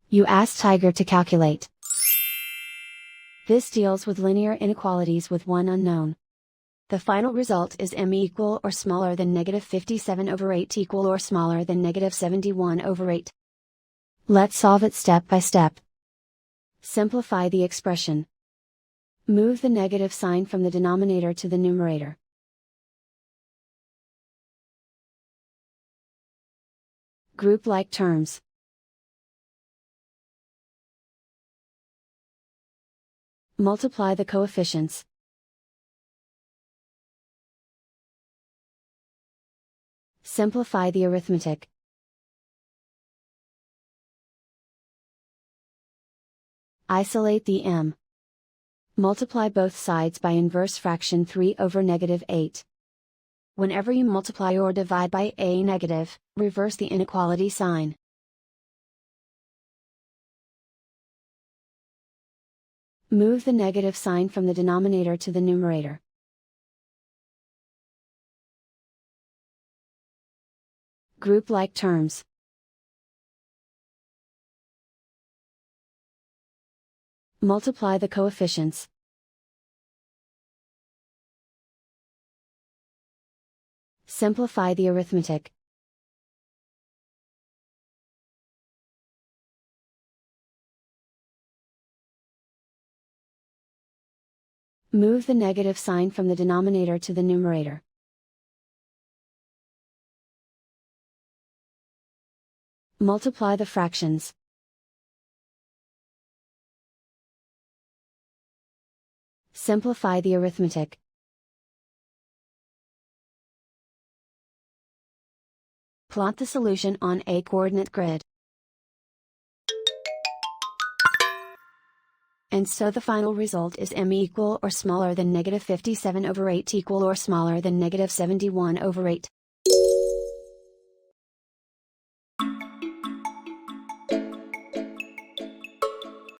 You ask Tiger to calculate. This deals with linear inequalities with one unknown. The final result is m equal or smaller than -57/8 equal or smaller than -71/8. Let's solve it step by step. Simplify the expression. Move the negative sign from the denominator to the numerator. Group like terms. Multiply the coefficients. Simplify the arithmetic. Isolate the m. Multiply both sides by inverse fraction 3/8. Whenever you multiply or divide by a negative, reverse the inequality sign. Move the negative sign from the denominator to the numerator. Group like terms. Multiply the coefficients. Simplify the arithmetic. Move the negative sign from the denominator to the numerator. Multiply the fractions. Simplify the arithmetic. Plot the solution on a coordinate grid. And so the final result is m equal or smaller than -57/8 equal or smaller than -71/8.